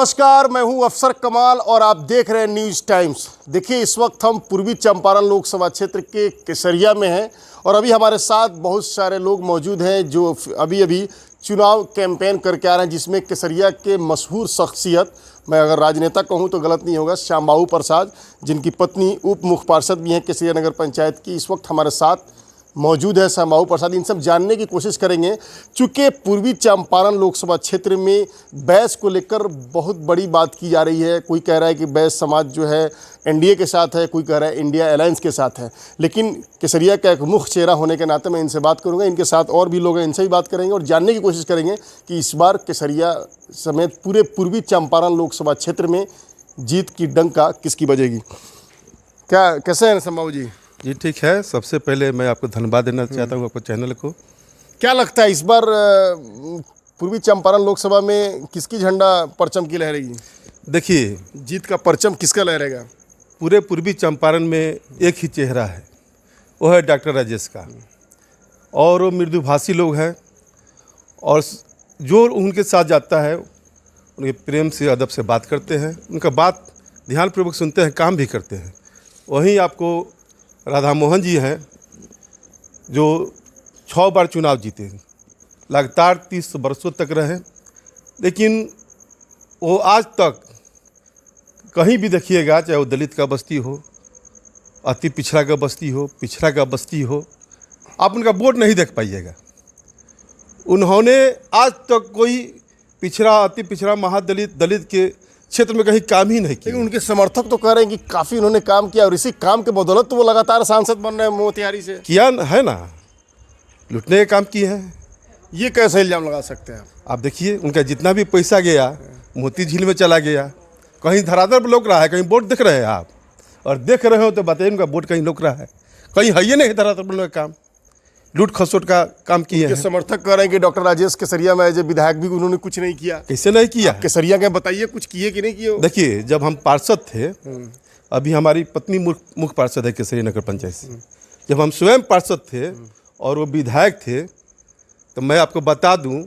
नमस्कार, मैं हूं अफसर कमाल और आप देख रहे हैं न्यूज़ टाइम्स। देखिए, इस वक्त हम पूर्वी चंपारण लोकसभा क्षेत्र के केसरिया में हैं और अभी हमारे साथ बहुत सारे लोग मौजूद हैं जो अभी चुनाव कैंपेन करके आ रहे हैं, जिसमें केसरिया के मशहूर शख्सियत, मैं अगर राजनेता कहूं तो गलत नहीं होगा, श्यामबाबू प्रसाद, जिनकी पत्नी उप मुख्य पार्षद भी हैं केसरिया नगर पंचायत की, इस वक्त हमारे साथ मौजूद है श्यामबाबू प्रसाद। इन सब जानने की कोशिश करेंगे। चूँकि पूर्वी चंपारण लोकसभा क्षेत्र में बैस को लेकर बहुत बड़ी बात की जा रही है। कोई कह रहा है कि बैस समाज जो है एनडीए के साथ है, कोई कह रहा है इंडिया अलायंस के साथ है, लेकिन केसरिया का एक मुख्य चेहरा होने के नाते मैं इनसे बात करूंगा। इनके साथ और भी लोग हैं, इनसे भी बात करेंगे और जानने की कोशिश करेंगे कि इस बार केसरिया समेत पूरे पूर्वी चंपारण लोकसभा क्षेत्र में जीत की डंका किसकी बजेगी। कैसे हैं श्यामबाबू जी? जी ठीक है। सबसे पहले मैं आपको धन्यवाद देना चाहता हूँ, आपको चैनल को। क्या लगता है इस बार पूर्वी चंपारण लोकसभा में किसकी झंडा परचम की लहरेगी? देखिए, जीत का परचम किसका लहरेगा? पूरे पूर्वी चंपारण में एक ही चेहरा है, वो है डॉक्टर राजेश का। और वो मृदुभाषी लोग हैं और जो उनके साथ जाता है उनके प्रेम से अदब से बात करते हैं, उनका बात ध्यानपूर्वक सुनते हैं, काम भी करते हैं। वहीं आपको राधा मोहन जी हैं जो 6 बार चुनाव जीते, लगातार 30 वर्षों तक रहे, लेकिन वो आज तक कहीं भी देखिएगा, चाहे वो दलित का बस्ती हो, अति पिछड़ा का बस्ती हो, पिछड़ा का बस्ती हो, आप उनका वोट नहीं देख पाइएगा। उन्होंने आज तक कोई पिछड़ा, अति पिछड़ा, महादलित, दलित के क्षेत्र में कहीं काम ही नहीं किया। लेकिन उनके समर्थक तो कह रहे हैं कि काफ़ी उन्होंने काम किया और इसी काम के बदौलत तो वो लगातार सांसद बन रहे हैं मोतिहारी से। किया है ना, लुटने के काम किए हैं। ये कैसे इल्ज़ाम लगा सकते हैं आप देखिए, उनका जितना भी पैसा गया मोती झील में चला गया, कहीं धरातल पर लुक रहा है, कहीं वोट देख रहे हैं आप, और देख रहे हो तो बताइए उनका वोट कहीं लुक रहा है? कहीं है ही नहीं धरातल पर काम, लूट खसोट का काम किए हैं। समर्थक कह रहे हैं कि डॉक्टर राजेश केसरिया में एज ए विधायक भी उन्होंने कुछ नहीं किया। कैसे नहीं किया? केसरिया के बताइए, कुछ किए कि नहीं किए? देखिए, जब हम पार्षद थे, अभी हमारी पत्नी मुख्य पार्षद है केसरिया नगर पंचायत से, जब हम स्वयं पार्षद थे और वो विधायक थे, तो मैं आपको बता दूं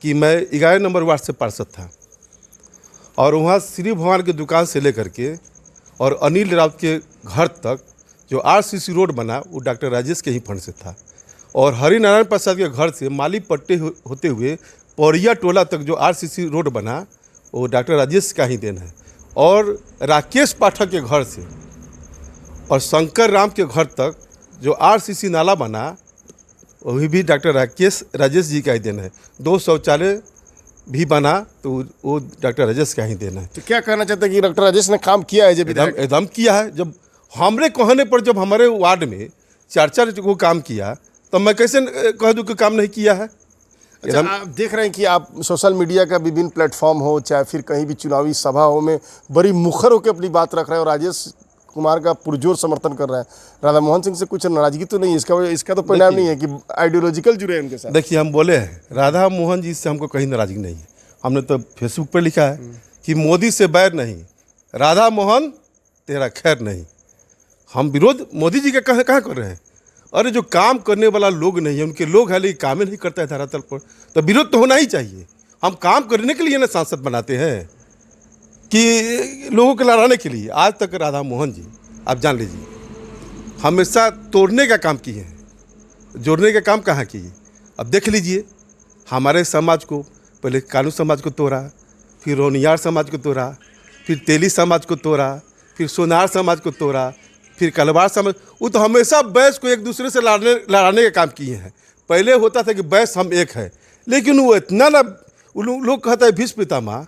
कि मैं 11 नंबर वार्ड से पार्षद था और वहाँ श्री भगवान की दुकान से लेकर के और अनिल राउत के घर तक जो आरसीसी रोड बना वो डॉक्टर राजेश के ही फंड से था। और हरिनारायण प्रसाद के घर से माली पट्टे होते हुए पौड़िया टोला तक जो आरसीसी रोड बना वो डॉक्टर राजेश का ही देन है। और राकेश पाठक के घर से और शंकर राम के घर तक जो आरसीसी नाला बना वही भी डॉक्टर राजेश जी का ही देन है। 2 शौचालय भी बना तो वो डॉक्टर राजेश का ही देना है। तो क्या कहना चाहते हैं कि डॉक्टर राजेश ने काम किया है? एकदम किया है। जब हमरे कहने पर जब हमारे वार्ड में 4 को काम किया तो मैं कैसे कह दूं कि काम नहीं किया है? अच्छा, आप देख रहे हैं कि आप सोशल मीडिया का विभिन्न प्लेटफॉर्म हो, चाहे फिर कहीं भी चुनावी सभा हो में बड़ी मुखर होकर अपनी बात रख रहे हैं और राजेश कुमार का पुरजोर समर्थन कर रहे हैं। राधा मोहन सिंह से कुछ नाराजगी तो नहीं है? इसका तो परिणाम नहीं है कि आइडियोलॉजिकल जुड़े हैं उनके साथ? देखिए, हम बोले हैं राधा मोहन जी से हमको कहीं नाराजगी नहीं है। हमने तो फेसबुक पर लिखा है कि मोदी से बैर नहीं, राधा मोहन तेरा खैर नहीं। हम विरोध मोदी जी का कहाँ कर रहे हैं? अरे जो काम करने वाला लोग नहीं है, उनके लोग हैं लेकिन काम ही नहीं करता है धरातल पर, तो विरोध तो होना ही चाहिए। हम काम करने के लिए ना सांसद बनाते हैं कि लोगों को लड़ाने के लिए। आज तक राधा मोहन जी, आप जान लीजिए, हमेशा तोड़ने का काम किए हैं, जोड़ने का काम कहाँ किए? अब देख लीजिए, हमारे समाज को पहले कानू समाज को तोड़ा, फिर रोनियार समाज को तोड़ा, फिर तेली समाज को तोड़ा, फिर सोनार समाज को तोड़ा, फिर कलवार समाज। वो तो हमेशा बैस को एक दूसरे से लड़ाने का काम किए हैं। पहले होता था कि बैस हम एक है, लेकिन वो इतना ना, लोग कहता है भीष्म पितामह,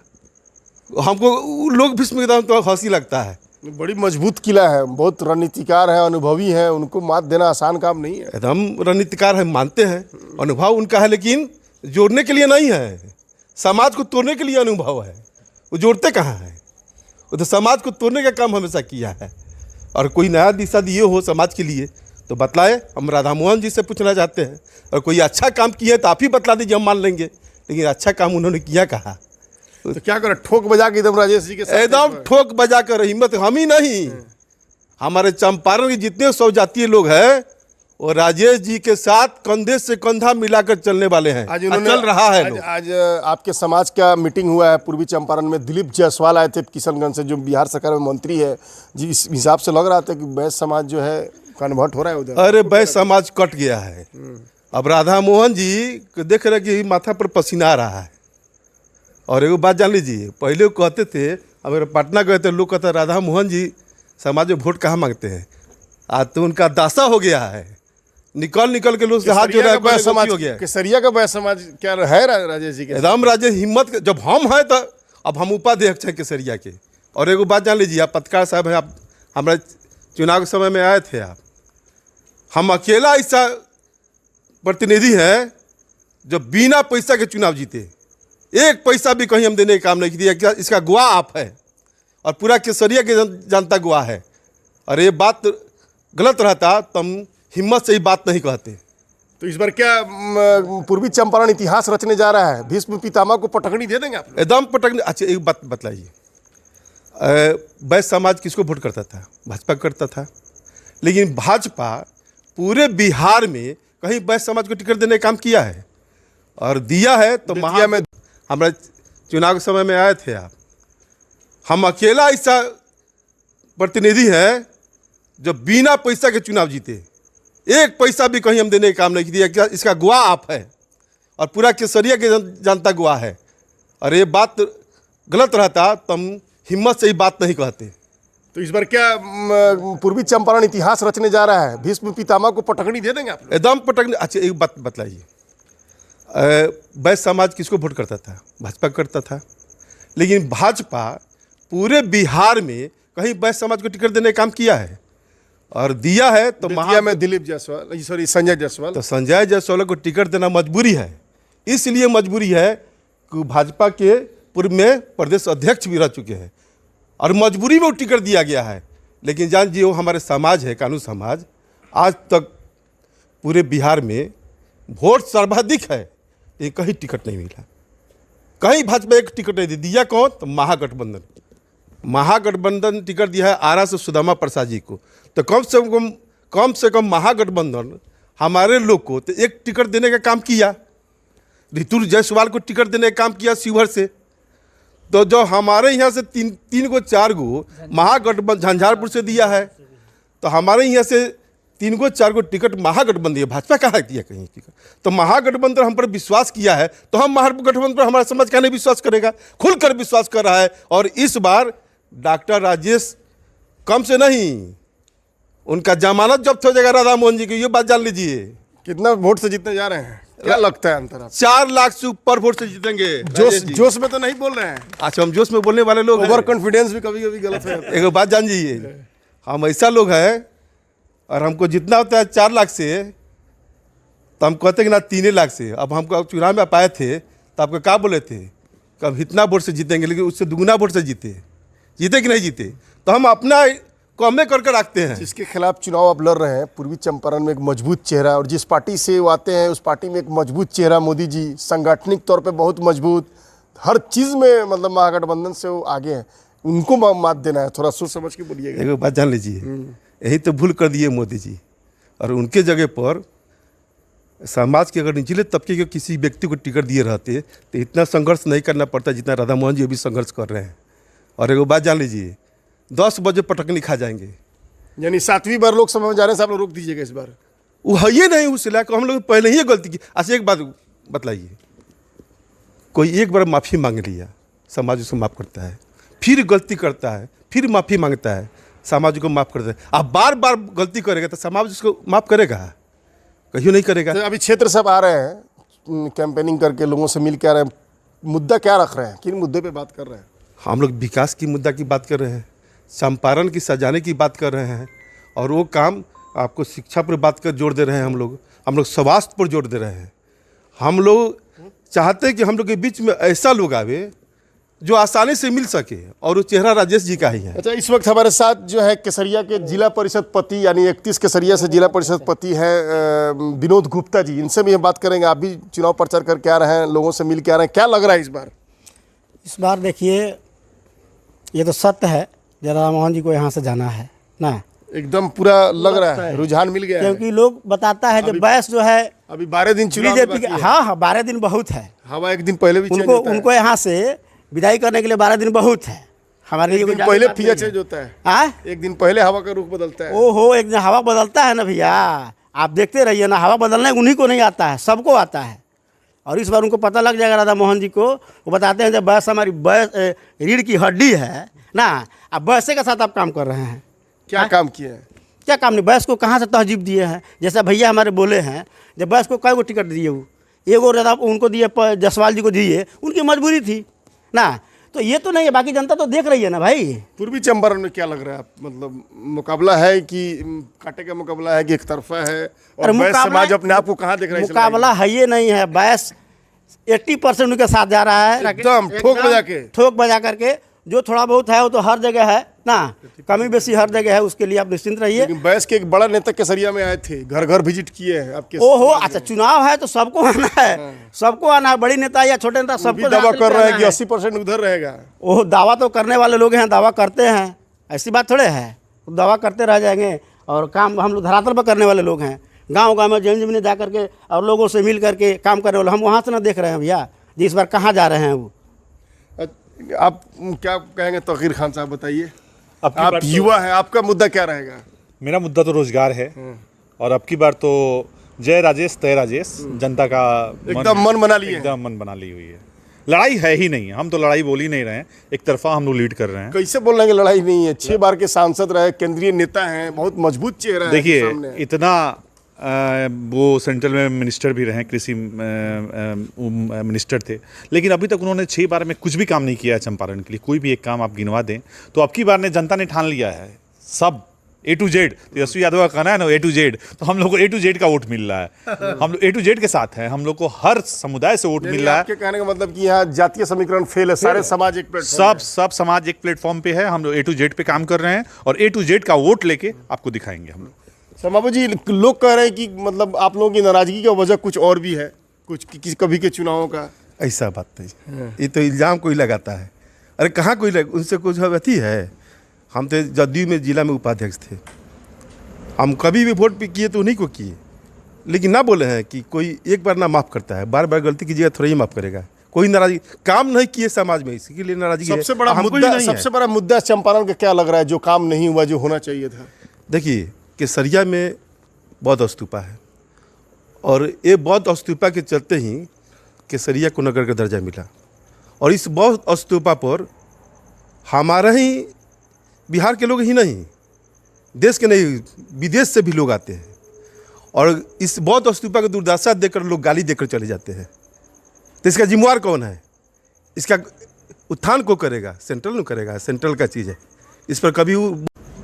हमको लोग भीष्म पितामह तो हंसी लगता है। बड़ी मजबूत किला है, बहुत रणनीतिकार है, अनुभवी है, उनको मात देना आसान काम नहीं है। एकदम रणनीतिकार है, मानते हैं, अनुभव उनका है, लेकिन जोड़ने के लिए नहीं है, समाज को तोड़ने के लिए अनुभव है। वो जोड़ते कहाँ है? वो तो समाज को तोड़ने का काम हमेशा किया है। और कोई नया दिशा दिए हो समाज के लिए तो बतलाए। हम राधा मोहन जी से पूछना चाहते हैं, और कोई अच्छा काम किया तो आप ही बतला दीजिए, हम मान लेंगे, लेकिन अच्छा काम उन्होंने किया कहा? तो क्या करें, ठोक बजा के एकदम राजेश जी के साथ? एकदम ठोक बजा कर, हिम्मत हम ही नहीं, हमारे चंपारण के जितने 100 जातीय लोग हैं वो राजेश जी के साथ कंधे से कंधा मिलाकर चलने वाले हैं। आज और चल रहा है लोग। आज आपके समाज का मीटिंग हुआ है पूर्वी चंपारण में। दिलीप जायसवाल आए थे किशनगंज से, जो बिहार सरकार में मंत्री है जी। इस हिसाब से लग रहा था कि बैस समाज जो है कन्वर्ट हो रहा है उधर। अरे बैस समाज कट गया है। अब राधा मोहन जी देख रहे कि माथा पर पसीना आ रहा है। और एगो बात जान लीजिए, पहले वो कहते थे, अगर पटना गए थे लोग कहते राधा मोहन जी समाज में वोट कहाँ मांगते हैं। आज तो उनका दासा हो गया है। निकल के लोग से हाथ जोड़ा है, समाज हो गया। केसरिया का बैस समाज क्या है राजेश जी के? एकदम राजेश हिम्मत जब हम हैं तो अब हम उपाध्यक्ष हैं केसरिया के। और एगो बात जान लीजिए, आप पत्रकार साहब हैं, आप हमारे चुनाव के समय में आए थे। आप हम अकेला ऐसा प्रतिनिधि है जो बिना पैसा के चुनाव जीते। एक पैसा भी कहीं हम देने का काम नहीं किया। इसका गवाह आप है और पूरा केसरिया के जनता गवाह है। और ये बात गलत रहता तो हम हिम्मत से ही बात नहीं कहते। तो इस बार क्या पूर्वी चंपारण इतिहास रचने जा रहा है? भीष्म पितामह को पटकनी दे देंगे आप लोग? एकदम पटकनी। अच्छा एक बात बतलाइए, बैस समाज किसको वोट करता था? भाजपा करता था। लेकिन भाजपा पूरे बिहार में कहीं बैस समाज को टिकट देने का काम किया है और दिया है तो बेतिया में हमारे चुनाव के समय में आए थे। आप हम अकेला ऐसा प्रतिनिधि है जो बिना पैसा के चुनाव जीते। एक पैसा भी कहीं हम देने का काम नहीं किया। इसका गवाह आप है और पूरा केसरिया के जनता गवाह है। और ये बात गलत रहता तो हम हिम्मत से ही बात नहीं कहते। तो इस बार क्या पूर्वी चंपारण इतिहास रचने जा रहा है? भीष्म पितामह को पटकनी दे देंगे आप लोग? एकदम पटकनी। अच्छा एक बात बतलाइए, बैस समाज किसको वोट करता था? भाजपा करता था। लेकिन भाजपा पूरे बिहार में कहीं बैस समाज को टिकट देने का काम किया है और दिया है तो बेतिया में दिलीप जायसवाल, सॉरी संजय जायसवाल। तो संजय जायसवाल को टिकट देना मजबूरी है। इसलिए मजबूरी है कि भाजपा के पूर्व में प्रदेश अध्यक्ष भी रह चुके हैं और मजबूरी में वो टिकट दिया गया है। लेकिन जान जी, वो हमारे समाज है, कानून समाज, आज तक पूरे बिहार में वोट सर्वाधिक है लेकिन कहीं टिकट नहीं मिला। कहीं भाजपा एक टिकट नहीं दिया। कौन? तो महागठबंधन टिकट दिया है आरा से सुदामा प्रसाद जी को। तो कम से कम महागठबंधन हमारे लोग को तो एक टिकट देने का काम किया। ऋतु जायसवाल को टिकट देने का काम किया शिवहर से। तो जो हमारे यहाँ से तीन गो 4 गो महागठबंधन झंझारपुर से दिया है, तो हमारे यहाँ से 3 गो 4 गो टिकट महागठबंधन दिया। भाजपा कहाँ दिया कहीं टिकट? तो महागठबंधन हम पर विश्वास किया है तो हम महागठबंधन पर हमारा समाज का नहीं विश्वास करेगा? खुलकर विश्वास कर रहा है। और इस बार डॉक्टर राजेश कम से नहीं, उनका जमानत जब्त हो जाएगा राधा मोहन जी की। ये बात जान लीजिए। कितना वोट से जीतने जा रहे हैं? क्या लगता है अंतर आपको? 4 लाख से ऊपर वोट से जीतेंगे। जोश में तो नहीं बोल रहे हैं। अच्छा, हम जोश में बोलने वाले लोग हैं। ओवर कॉन्फिडेंस भी कभी कभी गलत है। एक बात जान लीजिए, हम ऐसा लोग हैं और हमको जितना होता है 4 लाख से, तो हम कहते कि ना 3 लाख से। अब हमको चुनाव में आप आए थे तो आपको क्या बोले थे कि हम इतना वोट से जीतेंगे, लेकिन उससे दुगुना वोट से जीते कि नहीं जीते। तो हम अपना कमे करके रखते हैं। जिसके खिलाफ चुनाव अब लड़ रहे हैं, पूर्वी चंपारण में एक मजबूत चेहरा, और जिस पार्टी से वो आते हैं उस पार्टी में एक मजबूत चेहरा मोदी जी, सांगठनिक तौर पे बहुत मजबूत, हर चीज़ में मतलब महागठबंधन से वो आगे हैं। उनको मात देना है। थोड़ा सोच समझ के बोलिएगा। एक बात जान लीजिए, यही तो भूल कर दिए मोदी जी। और उनके जगह पर समाज के अगर निचले तबके के किसी व्यक्ति को टिकट दिए रहते तो इतना संघर्ष नहीं करना पड़ता जितना राधा मोहन जी अभी संघर्ष कर रहे हैं। और एक बात जान लीजिए, 10 बजे पटकनी खा जाएंगे। यानी 7वीं बार लोकसभा में जा रहे हैं, आप लोग रोक दीजिएगा इस बार। वो है ये नहीं, उस इलाके हम लोग पहले ही गलती की। अच्छा एक बात बतलाइए, कोई एक बार माफ़ी मांग लिया, समाज उसको माफ़ करता है, फिर गलती करता है, फिर माफ़ी मांगता है, समाज को माफ़ करता है। आप बार बार गलती करेगा तो समाज उसको माफ़ करेगा? कहीं नहीं करेगा। तो अभी क्षेत्र सब आ रहे हैं, कैंपेनिंग करके लोगों से मिल के आ रहे हैं, मुद्दा क्या रख रहे हैं? किन मुद्दे पे बात कर रहे हैं? हम लोग विकास की मुद्दा की बात कर रहे हैं, चंपारण की सजाने की बात कर रहे हैं। और वो काम आपको शिक्षा पर बात कर जोड़ दे रहे हैं। हम लोग स्वास्थ्य पर जोड़ दे रहे हैं। हम लोग चाहते हैं कि हम लोग के बीच में ऐसा लोग आवे जो आसानी से मिल सके, और वो चेहरा राजेश जी का ही है। अच्छा, इस वक्त हमारे साथ जो है केसरिया के जिला परिषद पति, यानी 31 केसरिया से जिला परिषद पति हैं विनोद गुप्ता जी। इनसे भी हम बात करेंगे। आप भी चुनाव प्रचार करके आ रहे हैं, लोगों से मिल के आ रहे हैं, क्या लग रहा है इस बार? इस बार देखिए, ये तो सत्य है, राधा मोहन जी को यहाँ से जाना है ना। एकदम पूरा लग रहा है, रुझान मिल गया है। क्योंकि लोग बताता है जब बैस जो है अभी 12 दिन चुनाव में बीजेपी के, बाकी है। हाँ 12 दिन बहुत है। हवा एक दिन पहले भी चेंज उनको होता है। उनको यहाँ से विदाई करने के लिए 12 दिन बहुत है हमारे लिए। एक दिन पहले फिजा चेंज होता है, हाँ एक दिन पहले हवा का रुख बदलता है। ओहो, एक दिन हवा बदलता है ना भैया, आप देखते रहिए ना, हवा बदलने उन्हीं को नहीं आता है, सबको आता है। और इस बार उनको पता लग जाएगा राधा मोहन जी को। वो बताते हैं जब बैस हमारी रीढ़ की हड्डी है ना, अब बैसे के साथ आप काम कर रहे हैं। क्या काम किया है? क्या काम नहीं, बैस को कहाँ से तहजीब दिए हैं। जैसा भैया हमारे बोले हैं, जब बैस को कई गो टिकट दिए, वो एगो राधा उनको दिए, जसवाल जी को दिए, उनकी मजबूरी थी ना। तो ये तो नहीं है, बाकी जनता तो देख रही है ना भाई। पूर्वी चंपारण में क्या लग रहा है, मतलब मुकाबला है कि कांटे का मुकाबला है कि एक तरफा है? और बैस समाज अपने आप को कहाँ देख रहा है? इस लड़ाई में? मुकाबला है ये नहीं है, बैस 80% उनके साथ जा रहा है, एकदम ठोक बजा के। ठोक बजा करके। जो थोड़ा बहुत है वो तो हर जगह है ना, कमी बेसी हर जगह है, उसके लिए आप निश्चिंत रहिए। लेकिन बैस के एक बड़ा नेता केसरिया में आए थे, घर घर विजिट किए हैं आपके। ओहो, अच्छा चुनाव है तो सबको आना है, सबको आना है, बड़ी नेता या छोटे नेता भी सबको दावा कर रहे हैं आना कि है। 80% उधर रहेगा। ओह, दावा तो करने वाले लोग हैं, दावा करते हैं, ऐसी बात थोड़े है। दावा करते रह जाएंगे और काम हम लोग धरातल पर करने वाले लोग हैं। गांव गांव में जमीन जमीन जा करके और लोगों से मिल करके काम करने वाले हम वहाँ से ना देख रहे हैं भैया जी, इस बार कहाँ जा रहे हैं वो। आप क्या कहेंगे तौकीर खान साहब, बताइए। अब आप युवा हैं, आपका मुद्दा क्या रहेगा? मेरा मुद्दा तो रोजगार है, और अब की बार तो जय राजेश तय राजेश, जनता का एकदम मन बना लिए हैं। एकदम मन बना ली हुई है। लड़ाई है ही नहीं, हम तो लड़ाई बोल ही नहीं रहे हैं, एक तरफा हम लोग लीड कर रहे हैं। कैसे बोल रहे हैं कि लड़ाई नहीं है? 6 बार के सांसद रहे, केंद्रीय नेता हैं, बहुत मजबूत चेहरा है देखिए सामने। इतना वो सेंट्रल में मिनिस्टर भी रहे, कृषि मिनिस्टर थे, लेकिन अभी तक उन्होंने 6 बार में कुछ भी काम नहीं किया है चंपारण के लिए। कोई भी एक काम आप गिनवा दें तो अब की बार ने जनता ने ठान लिया है, सब A to Z। Tejashwi Yadav का कहना है ना A to Z, तो हम लोग को A to Z का वोट मिल रहा है। हम लोग A to Z के साथ हैं, हम लोग को हर समुदाय से वोट मिल रहा है। आपके कहने का मतलब कि यहाँ जातीय समीकरण फेल है, सारे समाज एक प्लेटफॉर्म सब समाज एक प्लेटफॉर्म पे है, हम लोग A to Z पे काम कर रहे हैं और A to Z का वोट लेके आपको दिखाएंगे हम लोग। बाबू जी, लोग कह रहे हैं कि मतलब आप लोगों की नाराजगी का वजह कुछ और भी है, कुछ कभी के चुनावों का। ऐसा बात नहीं, ये तो इल्ज़ाम कोई लगाता है। अरे कहाँ कोई उनसे कुछ अथी है। हम तो जदयू में जिला में उपाध्यक्ष थे, हम कभी भी वोट पे किए तो उन्हीं को किए, लेकिन ना बोले हैं कि कोई एक बार ना माफ़ करता है, बार बार गलती कीजिएगा थोड़ा ही माफ़ करेगा। कोई नाराजगी काम नहीं किए समाज में, इसी के लिए नाराजगी है। सबसे बड़ा हमको ही मुद्दा, नहीं है। सबसे बड़ा मुद्दा चंपारण का क्या लग रहा है जो काम नहीं हुआ, जो होना चाहिए था? देखिए केसरिया में बौद्ध स्तूपा है, और ये बौद्ध स्तूपा के चलते ही केसरिया को नगर का दर्जा मिला। और इस बौद्ध स्तूपा पर हमारा ही बिहार के लोग ही नहीं, देश के नहीं, विदेश से भी लोग आते हैं, और इस बौद्ध स्तूपा को दुर्दशा देकर लोग गाली देकर चले जाते हैं। तो इसका जिम्मेवार कौन है? इसका उत्थान को करेगा? सेंट्रल नहीं करेगा, सेंट्रल का चीज़ है। इस पर कभी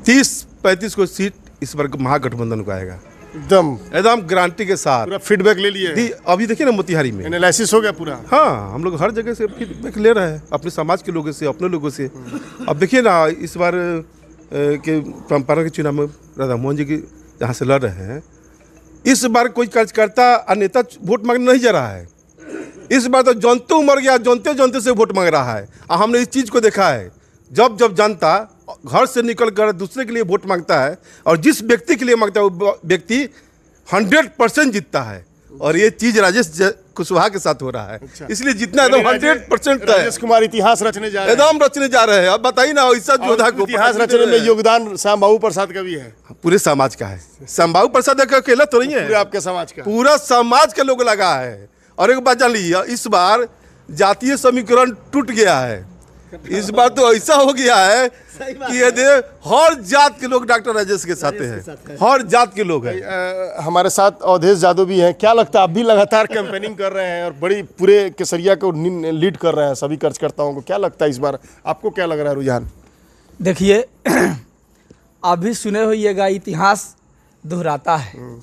30-35 को सीट इस बार महागठबंधन को आएगा, एकदम गारंटी के साथ। पूरा फीडबैक ले लिए, अभी देखिए ना मोतिहारी में एनालिसिस हो गया पूरा। हाँ, हम लोग हर जगह से फीडबैक ले रहे हैं, अपने समाज के लोगों से, अपने लोगों से। अब देखिए ना इस बार के चंपारण के चुनाव में राधा मोहन जी की जहाँ से लड़ रहे हैं, इस बार कोई कार्यकर्ता और नेता वोट मांगने नहीं जा रहा है। इस बार तो जनता मर गया, जानते जानते से वोट मांग रहा है। और हमने इस चीज़ को देखा है, जब जब जनता घर से निकल कर दूसरे के लिए वोट मांगता है और जिस व्यक्ति के लिए मांगता है वो व्यक्ति 100% जीतता है। और ये चीज़ राजेश कुशवाहा के साथ हो रहा है। अच्छा। इसलिए जितना एकदम 100% राजेश कुमार इतिहास रचने जा रहे हैं। एकदम रचने जा रहे हैं। अब बताइए ना, ऐसा योद्धा को इतिहास रचने में योगदान श्याम बाबू प्रसाद का भी है, पूरे समाज का है। श्याम बाबू प्रसाद का अकेला तो नहीं है, पूरे आपके समाज का, पूरा समाज के लोग लगा है। और एक बात जान लीजिए, इस बार जातीय समीकरण टूट गया है। इस बार तो ऐसा हो गया है कि यदि हर जात के लोग डॉक्टर राजेश के साथ हैं, हर जात के लोग हैं। हमारे साथ अवधेश यादव भी हैं। क्या लगता है, आप भी लगातार कैंपेनिंग कर रहे हैं और बड़ी पूरे केसरिया को लीड कर रहे हैं सभी कार्यकर्ताओं को, क्या लगता है इस बार आपको क्या लग रहा है रुझान? देखिए आप भी सुने होइएगा, इतिहास दोहराता है।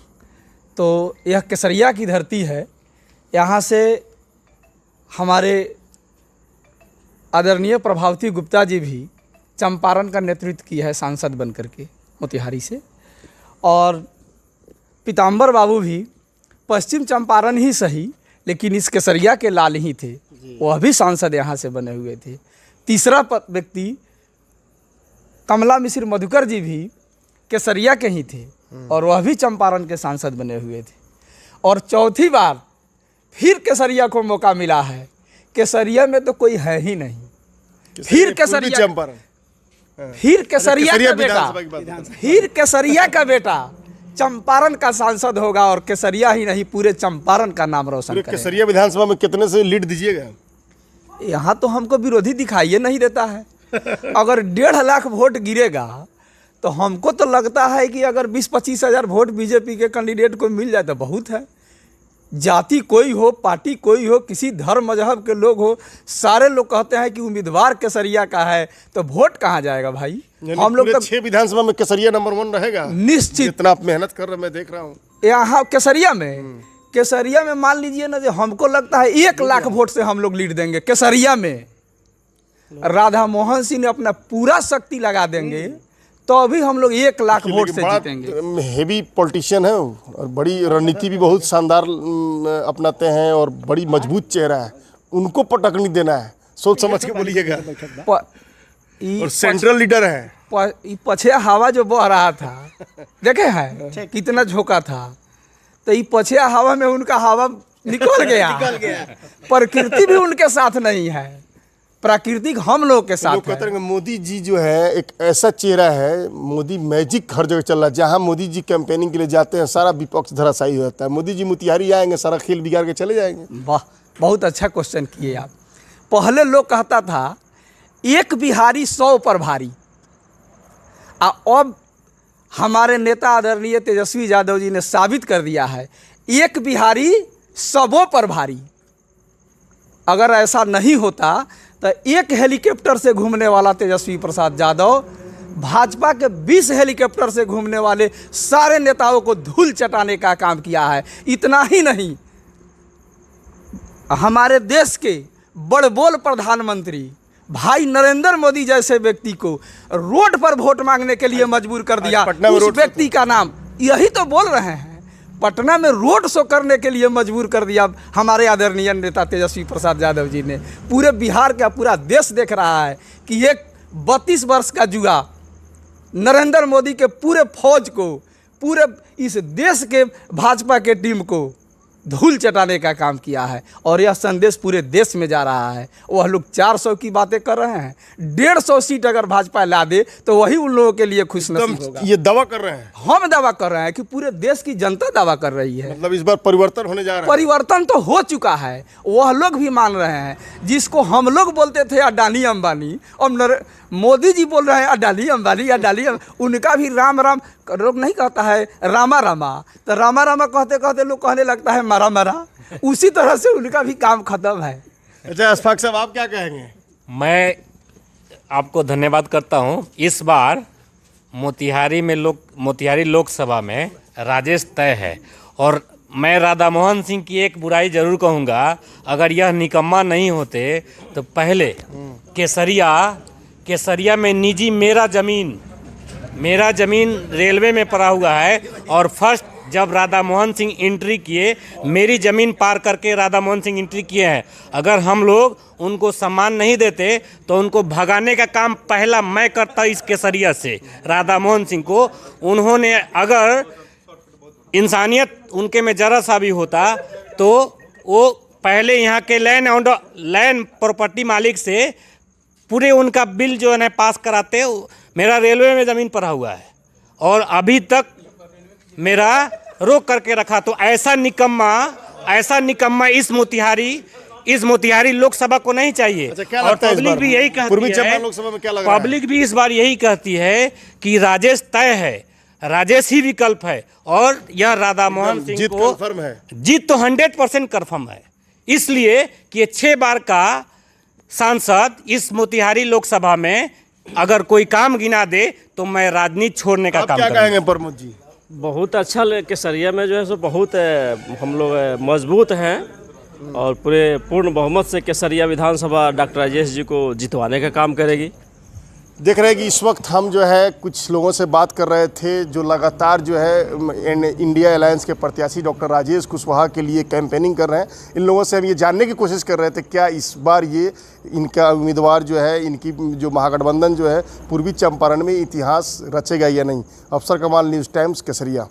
तो यह केसरिया की धरती है, यहाँ से हमारे आदरणीय प्रभावती गुप्ता जी भी चंपारण का नेतृत्व किया है सांसद बन करके मोतिहारी से, और पीताम्बर बाबू भी पश्चिम चंपारण ही सही लेकिन इस केसरिया के लाल ही थे, वह भी सांसद यहाँ से बने हुए थे। तीसरा व्यक्ति कमला मिश्र मधुकर जी भी केसरिया के ही थे और वह भी चंपारण के सांसद बने हुए थे। और चौथी बार फिर केसरिया को मौका मिला है। केसरिया में तो कोई है ही नहीं। फिर केसरिया चंपारण, फिर केसरिया केसरिया का बेटा विधानसभा की बात कर रहे हैं। फिर केसरिया का बेटा चंपारण का सांसद होगा और केसरिया ही नहीं पूरे चंपारण का नाम रोशन पूरे करेगा। केसरिया विधानसभा में कितने से लीड दीजिएगा? यहाँ तो हमको विरोधी दिखाई नहीं देता है। अगर 1.5 लाख वोट गिरेगा तो हमको तो लगता है कि अगर 20-25 हज़ार वोट बीजेपी के कैंडिडेट को मिल जाए तो बहुत है। जाति कोई हो, पार्टी कोई हो, किसी धर्म मजहब के लोग हो, सारे लोग कहते हैं कि उम्मीदवार केसरिया का है, तो वोट कहाँ जाएगा भाई? हम लोग तो 6 विधानसभा में केसरिया नंबर 1 रहेगा निश्चित। जितना आप मेहनत कर रहे हैं मैं देख रहा हूँ। यहाँ केसरिया में मान लीजिए ना, जो हमको लगता है 1 लाख वोट से हम लोग लीड देंगे केसरिया में। राधा मोहन सिंह ने अपना पूरा शक्ति लगा देंगे तो अभी हम लोग 1 लाख वोट से जीतेंगे। हेवी पॉलिटिशियन है और बड़ी रणनीति भी बहुत शानदार अपनाते हैं और बड़ी मजबूत चेहरा है। उनको पटकनी देना है, सोच समझ के बोलिएगा। और सेंट्रल लीडर है। पछे हवा जो बह रहा था देखे है कितना झोंका था, तो ये पछे हवा में उनका हवा निकल गया। प्रकृति भी उनके साथ नहीं है, प्राकृतिक हम लोग के लोग साथ कहते है। हैं कि मोदी जी जो है एक ऐसा चेहरा है, मोदी मैजिक हर जगह चल रहा है। जहाँ मोदी जी कैंपेनिंग के लिए जाते हैं सारा विपक्ष धराशायी हो जाता है। मोदी जी मोतिहारी आएंगे सारा खेल बिगाड़ के चले जाएंगे। वाह, बहुत अच्छा क्वेश्चन किए आप। पहले लोग कहता था एक बिहारी 100 पर भारी, अब हमारे नेता आदरणीय तेजस्वी यादव जी ने साबित कर दिया है एक बिहारी 100 पर भारी। अगर ऐसा नहीं होता तो एक हेलीकॉप्टर से घूमने वाला तेजस्वी प्रसाद यादव भाजपा के 20 हेलीकॉप्टर से घूमने वाले सारे नेताओं को धूल चटाने का काम किया है। इतना ही नहीं, हमारे देश के बड़बोल प्रधानमंत्री भाई नरेंद्र मोदी जैसे व्यक्ति को रोड पर वोट मांगने के लिए मजबूर कर दिया। पटना में उस रोड व्यक्ति का नाम यही तो बोल रहे हैं, पटना में रोड शो करने के लिए मजबूर कर दिया हमारे आदरणीय नेता तेजस्वी प्रसाद यादव जी ने। पूरे बिहार का पूरा देश देख रहा है कि एक 32 वर्ष का जुआ नरेंद्र मोदी के पूरे फौज को, पूरे इस देश के भाजपा के टीम को धूल चटाने का काम किया है। और यह संदेश पूरे देश में जा रहा है। वह लोग 400 की बातें कर रहे हैं, 150 सीट अगर भाजपा ला दे तो वही उन लोगों के लिए खुशनसीब होगा। ये दावा कर रहे हैं, हम दावा कर रहे हैं कि पूरे देश की जनता दावा कर रही है। मतलब इस बार परिवर्तन होने जा रहा है। परिवर्तन तो हो चुका है, वह लोग भी मान रहे हैं। जिसको हम लोग बोलते थे अडानी अंबानी, अब मोदी जी बोल रहे हैं अडानी अंबानी। उनका भी राम राम लोग नहीं कहता है, रामा रामा, तो रामा रामा कहते कहते लोग कहने लगता है मारा मारा। उसी तरह से उनका भी काम खत्म है। अच्छा अशफाक साहब आप क्या कहेंगे? मैं आपको धन्यवाद करता हूं। इस बार मोतिहारी लोकसभा में राजेश तय है। और मैं राधा मोहन सिंह की एक बुराई जरूर कहूँगा, अगर यह निकम्मा नहीं होते तो पहले केसरिया में निजी मेरा ज़मीन रेलवे में पड़ा हुआ है। और फर्स्ट जब राधा मोहन सिंह एंट्री किए, मेरी ज़मीन पार करके राधा मोहन सिंह एंट्री किए हैं। अगर हम लोग उनको सम्मान नहीं देते तो उनको भगाने का काम पहला मैं करता इस केसरिया से, राधा मोहन सिंह को। उन्होंने अगर इंसानियत उनके में ज़रा सा भी होता तो वो पहले यहाँ के लैंड प्रॉपर्टी मालिक से पूरे उनका बिल जो है ना पास कराते। मेरा रेलवे में ज़मीन पड़ा हुआ है और अभी तक मेरा रोक करके रखा। तो ऐसा निकम्मा इस मोतिहारी लोकसभा को नहीं चाहिए। अच्छा, क्या और लगता है इस पब्लिक बार? भी यही कहती पूर्वी है, चंपारण लोकसभा में क्या लग रहा है? पब्लिक भी इस बार यही कहती है कि राजेश तय है, राजेश ही विकल्प है। और यह राधा मोहन सिंह जीत को कंफर्म है। जीत तो 100% कंफर्म है, इसलिए कि ये 6 बार का सांसद इस मोतिहारी लोकसभा में अगर कोई काम गिना दे तो मैं राजनीति छोड़ने का आप काम क्या करूंगा। कहेंगे प्रमोद जी? बहुत अच्छा केसरिया में जो है सो बहुत हम लोग मजबूत हैं और पूर्ण बहुमत से केसरिया विधानसभा डॉक्टर राजेश जी को जितवाने का काम करेगी। देख रहे हैं कि इस वक्त हम जो है कुछ लोगों से बात कर रहे थे जो लगातार जो है इंडिया अलायंस के प्रत्याशी डॉक्टर राजेश कुशवाहा के लिए कैंपेनिंग कर रहे हैं। इन लोगों से हम ये जानने की कोशिश कर रहे थे क्या इस बार ये इनका उम्मीदवार जो है, इनकी जो महागठबंधन जो है पूर्वी चंपारण में इतिहास रचेगा या नहीं। अफसर कमाल, न्यूज़ टाइम्स, केसरिया।